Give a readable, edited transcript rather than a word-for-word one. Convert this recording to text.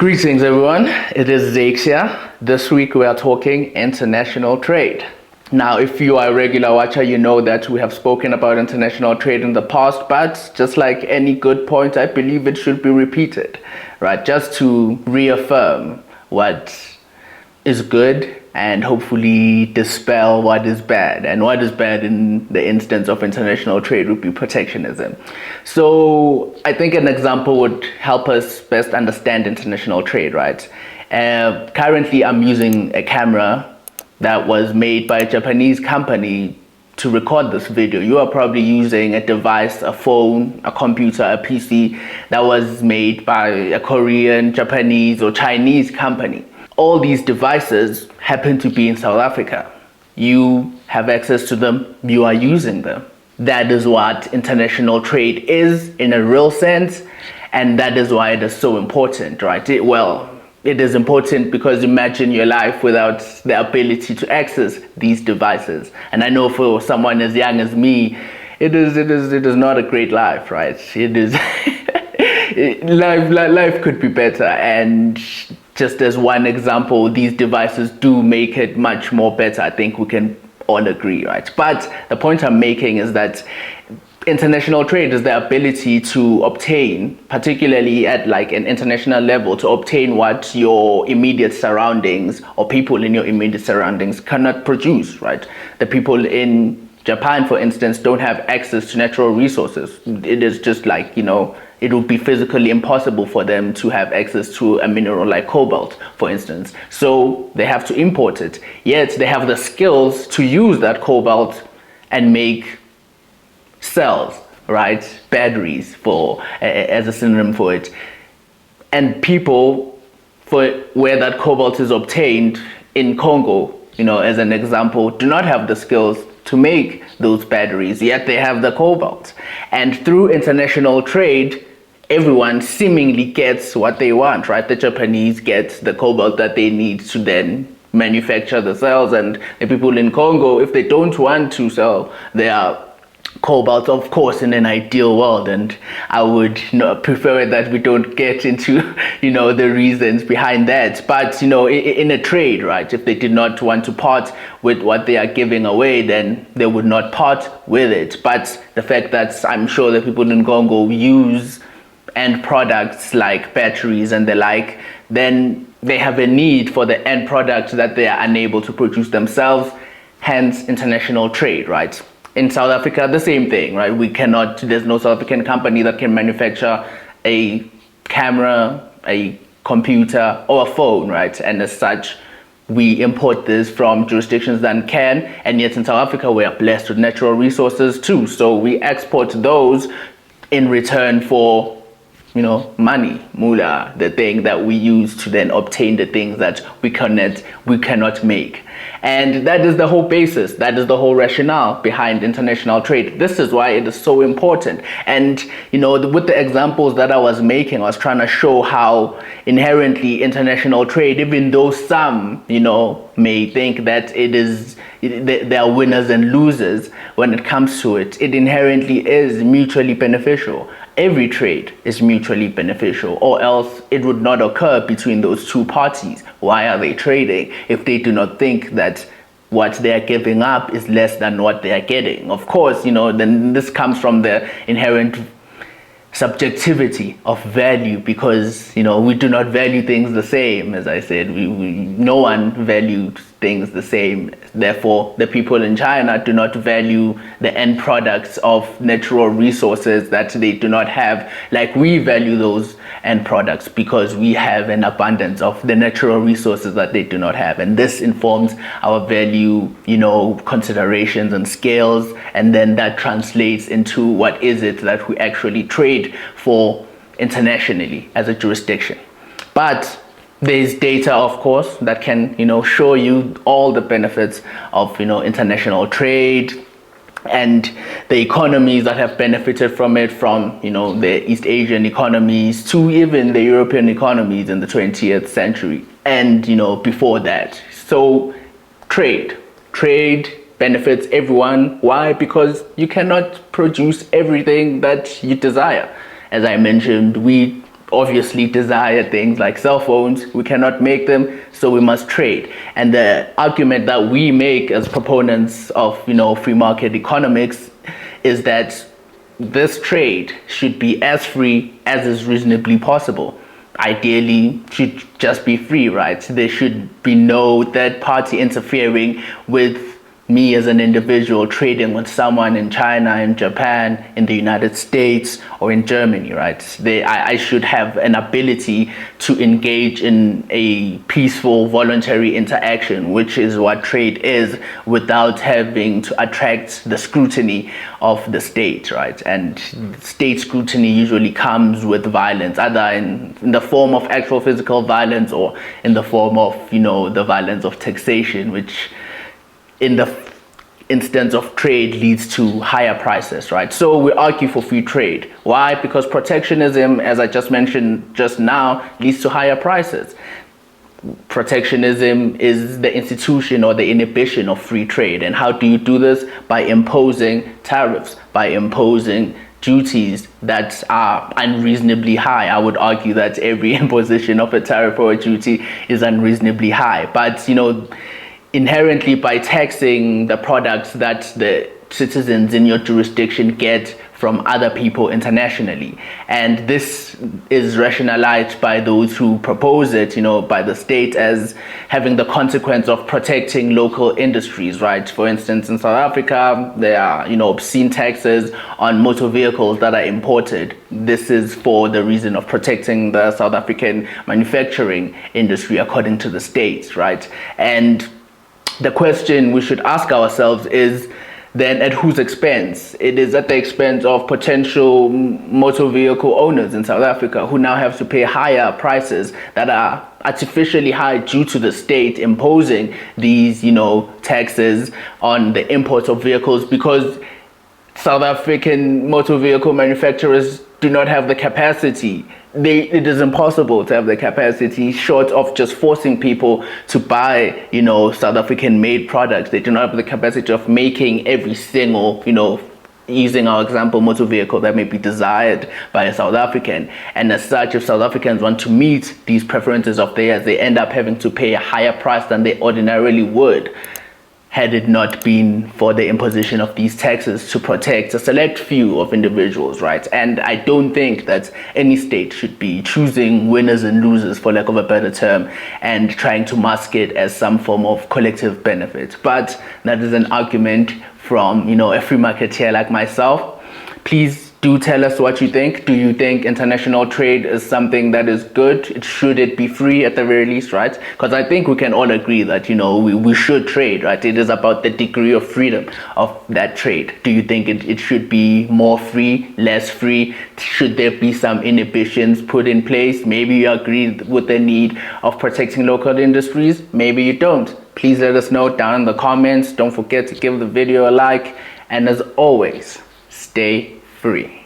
Greetings everyone, it is Zakhele here. This week we are talking international trade. Now if you are a regular watcher, you know that we have spoken about international trade in the past, but just like any good point, I believe it should be repeated, right? Just to reaffirm what is good and hopefully dispel what is bad. And what is bad in the instance of international trade would be protectionism. So I think an example would help us best understand international trade, right? Currently I'm using a camera that was made by a Japanese company to record this video. You are probably using a device, a phone, a computer, a PC that was made by a Korean, Japanese, or Chinese company. All these devices happen to be in South Africa. You have access to them, you are using them. That is what international trade is in a real sense, and that is why it is so important, right? It is important because imagine your life without the ability to access these devices. And I know for someone as young as me, it is not a great life, right? It is life could be better, and just as one example, these devices do make it much more better. I think we can all agree, right? But the point I'm making is that international trade is the ability to obtain, particularly at like an international level, to obtain what your immediate surroundings or people in your immediate surroundings cannot produce, right? The people in Japan, for instance, don't have access to natural resources. It is just like, it would be physically impossible for them to have access to a mineral like cobalt, for instance. So they have to import it. Yet they have the skills to use that cobalt and make cells, right? Batteries as a synonym for it. And people for where that cobalt is obtained in Congo, as an example, do not have the skills to make those batteries, yet they have the cobalt. And through international trade, everyone seemingly gets what they want, right? The Japanese get the cobalt that they need to then manufacture the cells, and the people in Congo, if they don't want to sell their cobalt, of course, in an ideal world, and I would prefer that we don't get into the reasons behind that, but in a trade, right, if they did not want to part with what they are giving away, then they would not part with it. But the fact that I'm sure the people in Congo use end products like batteries and the like, then they have a need for the end product that they are unable to produce themselves, hence international trade, right? In South Africa, the same thing, right? There's no South African company that can manufacture a camera, a computer, or a phone, right? And as such, we import this from jurisdictions that can, and yet in South Africa, we are blessed with natural resources too. So we export those in return for money, moolah, the thing that we use to then obtain the things that we cannot make. And that is the whole basis, that is the whole rationale behind international trade. This is why it is so important. And, with the examples that I was making, I was trying to show how inherently international trade, even though some, may think that there are winners and losers when it comes to it, it inherently is mutually beneficial. Every trade is mutually beneficial, or else it would not occur between those two parties. Why are they trading if they do not think that what they are giving up is less than what they are getting? Of course, then this comes from the inherent subjectivity of value, because we do not value things the same. As I said, no one values things the same. Therefore, the people in China do not value the end products of natural resources that they do not have like we value those end products, because we have an abundance of the natural resources that they do not have. And this informs our value, considerations and scales, and then that translates into what is it that we actually trade for internationally as a jurisdiction. But there's data, of course, that can, show you all the benefits of, international trade and the economies that have benefited from it, from, the East Asian economies to even the European economies in the 20th century and, before that. So trade benefits everyone. Why? Because you cannot produce everything that you desire. As I mentioned, we obviously desire things like cell phones. We cannot make them, so we must trade. And the argument that we make as proponents of, free market economics is that this trade should be as free as is reasonably possible. Ideally, should just be free, right? There should be no third party interfering with me as an individual trading with someone in China, in Japan, in the United States, or in Germany, right? I should have an ability to engage in a peaceful, voluntary interaction, which is what trade is, without having to attract the scrutiny of the state, right? And state scrutiny usually comes with violence, either in the form of actual physical violence or in the form of, the violence of taxation, which in the instance of trade leads to higher prices, right? So we argue for free trade. Why? Because protectionism, as I just mentioned just now, leads to higher prices. Protectionism is the institution or the inhibition of free trade. And how do you do this? By imposing tariffs, by imposing duties that are unreasonably high. I would argue that every imposition of a tariff or a duty is unreasonably high. But, inherently, by taxing the products that the citizens in your jurisdiction get from other people internationally. And this is rationalized by those who propose it, by the state, as having the consequence of protecting local industries, right? For instance, in South Africa, there are, obscene taxes on motor vehicles that are imported. This is for the reason of protecting the South African manufacturing industry, according to the states, right? And the question we should ask ourselves is then, at whose expense? It is at the expense of potential motor vehicle owners in South Africa, who now have to pay higher prices that are artificially high due to the state imposing these, taxes on the import of vehicles, because South African motor vehicle manufacturers do not have the capacity. It is impossible to have the capacity, short of just forcing people to buy, South African made products. They do not have the capacity of making every single, using our example, motor vehicle that may be desired by a South African. And as such, if South Africans want to meet these preferences of theirs, they end up having to pay a higher price than they ordinarily would, had it not been for the imposition of these taxes to protect a select few of individuals, right? And I don't think that any state should be choosing winners and losers, for lack of a better term, and trying to mask it as some form of collective benefit. But that is an argument from, a free marketeer like myself. Please do tell us what you think. Do you think international trade is something that is good? Should it be free at the very least, right? Because I think we can all agree that, we should trade, right? It is about the degree of freedom of that trade. Do you think it should be more free, less free? Should there be some inhibitions put in place? Maybe you agree with the need of protecting local industries. Maybe you don't. Please let us know down in the comments. Don't forget to give the video a like. And as always, stay free.